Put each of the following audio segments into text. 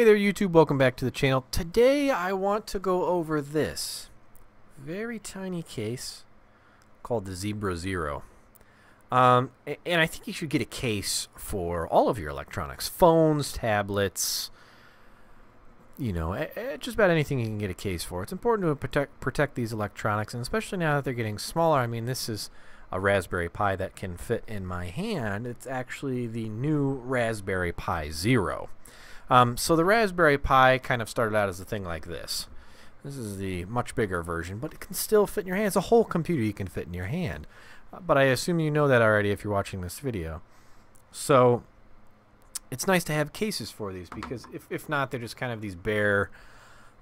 Hey there YouTube, welcome back to the channel. Today I want to go over this very tiny case called the Zebra Zero. And I think you should get a case for all of your electronics. Phones, tablets, you know, just about anything you can get a case for. It's important to protect these electronics, and especially now that they're getting smaller. I mean, this is a Raspberry Pi that can fit in my hand. It's actually the new Raspberry Pi Zero. So the Raspberry Pi kind of started out as a thing like this. This is the much bigger version, but it can still fit in your hand. It's a whole computer you can fit in your hand. But I assume you know that already if you're watching this video. So it's nice to have cases for these, because if not, they're just kind of these bare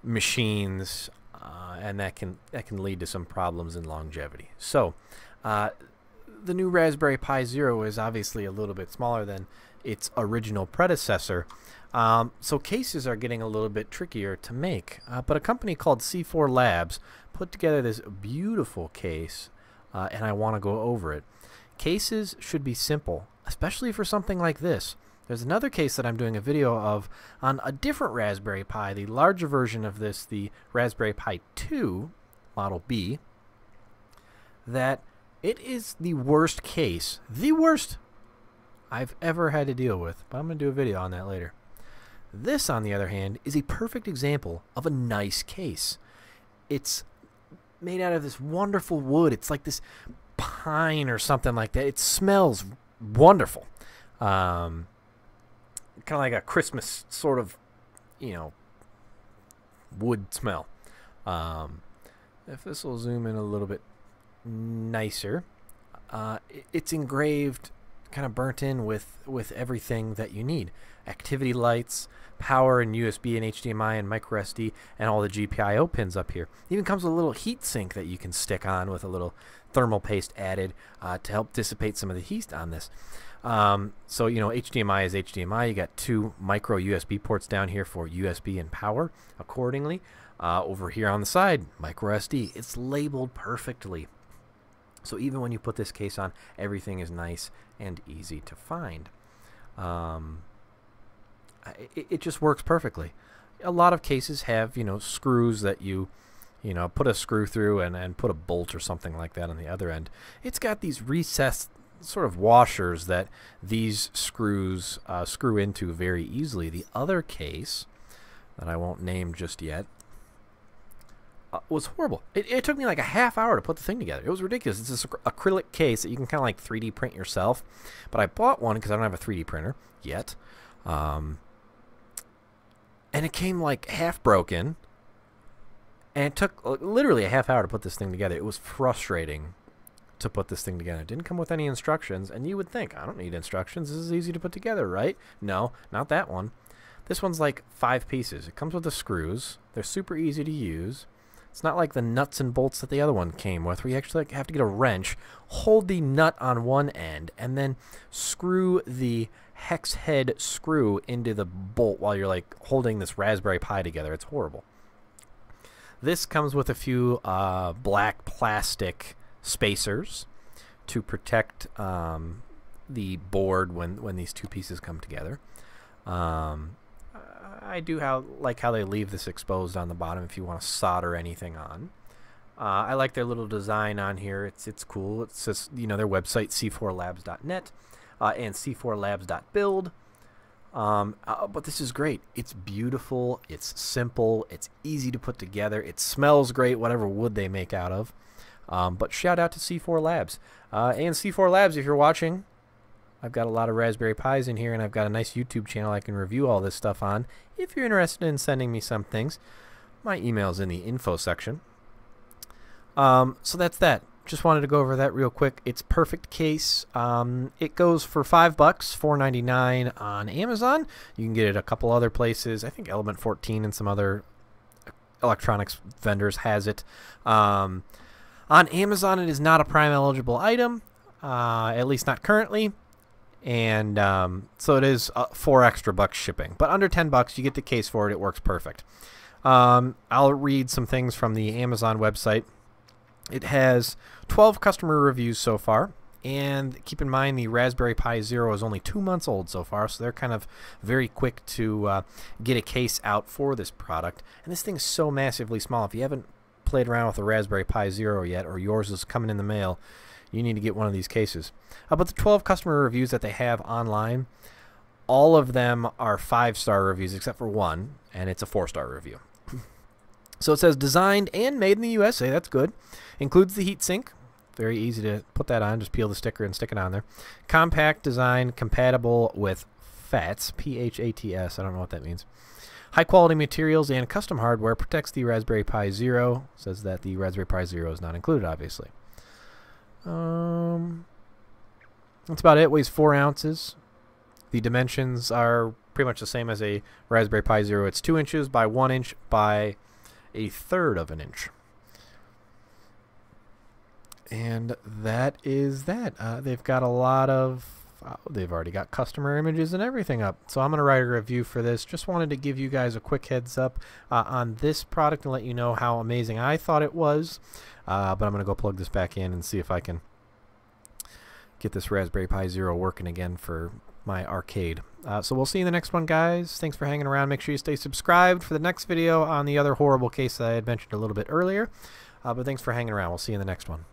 machines, and that can lead to some problems in longevity. So the new Raspberry Pi Zero is obviously a little bit smaller than its original predecessor. So cases are getting a little bit trickier to make, but a company called C4 Labs put together this beautiful case, and I want to go over it. Cases should be simple, especially for something like this. There's another case that I'm doing a video of on a different Raspberry Pi, the larger version of this, the Raspberry Pi 2 Model B, that it is the worst case, the worst I've ever had to deal with, but I'm going to do a video on that later. This, on the other hand, is a perfect example of a nice case. It's made out of this wonderful wood. It's like this pine or something like that. It smells wonderful. Kind of like a Christmas sort of, you know, wood smell. If this will zoom in a little bit nicer, it's engraved, kind of burnt in with everything that you need. Activity lights, power and USB and HDMI and micro SD, and all the GPIO pins up here. Even comes with a little heat sink that you can stick on with a little thermal paste added to help dissipate some of the heat on this. So, you know, HDMI is HDMI. You got two micro USB ports down here for USB and power accordingly. Over here on the side, micro SD. It's labeled perfectly. So even when you put this case on, everything is nice and easy to find. It just works perfectly. A lot of cases have, you know, screws that you know, put a screw through and put a bolt or something like that on the other end. It's got these recessed sort of washers that these screws screw into very easily. The other case that I won't name just yet was horrible. It took me like a half hour to put the thing together. It was ridiculous. It's this acrylic case that you can kind of like 3D print yourself. But I bought one because I don't have a 3D printer yet. And it came like half broken. And it took literally a half hour to put this thing together. It was frustrating to put this thing together. It didn't come with any instructions. And you would think, I don't need instructions. This is easy to put together, right? No, not that one. This one's like 5 pieces. It comes with the screws. They're super easy to use. It's not like the nuts and bolts that the other one came with, where you actually have to get a wrench, hold the nut on one end, and then screw the hex head screw into the bolt while you're like holding this Raspberry Pi together. It's horrible. This comes with a few black plastic spacers to protect the board when these two pieces come together. I do like how they leave this exposed on the bottom if you want to solder anything on. I like their little design on here. It's cool. It's just, you know, their website, c4labs.net and c4labs.build. But this is great. It's beautiful. It's simple. It's easy to put together. It smells great, whatever wood they make out of. But shout out to C4 Labs. And C4 Labs, if you're watching, I've got a lot of Raspberry Pis in here, and I've got a nice YouTube channel I can review all this stuff on. If you're interested in sending me some things, my email's in the info section. So that's that. Just wanted to go over that real quick. It's perfect case. It goes for $5, $4.99 on Amazon. You can get it a couple other places. I think Element 14 and some other electronics vendors has it. On Amazon, it is not a Prime eligible item, at least not currently. And so it is $4 extra shipping, but under $10 you get the case for it. It works perfect. I'll read some things from the Amazon website. It has 12 customer reviews so far. And keep in mind the Raspberry Pi Zero is only 2 months old so far, so they're kind of very quick to get a case out for this product. And this thing is so massively small. If you haven't played around with a Raspberry Pi Zero yet, or yours is coming in the mail, you need to get one of these cases. But the 12 customer reviews that they have online, all of them are 5-star reviews except for one, and it's a 4-star review. So it says designed and made in the USA. That's good. Includes the heatsink. Very easy to put that on. Just peel the sticker and stick it on there. Compact design, compatible with FATS, P-H-A-T-S. I don't know what that means. High quality materials and custom hardware. Protects the Raspberry Pi Zero. Says that the Raspberry Pi Zero is not included, obviously. That's about it. Weighs 4 ounces. The dimensions are pretty much the same as a Raspberry Pi Zero. It's 2 inches by 1 inch by 1/3 of an inch. And that is that. They've got a lot of... they've already got customer images and everything up. So I'm going to write a review for this. Just wanted to give you guys a quick heads up on this product and let you know how amazing I thought it was. But I'm going to go plug this back in and see if I can get this Raspberry Pi Zero working again for my arcade. So we'll see you in the next one, guys. Thanks for hanging around. Make sure you stay subscribed for the next video on the other horrible case that I had mentioned a little bit earlier. But thanks for hanging around. We'll see you in the next one.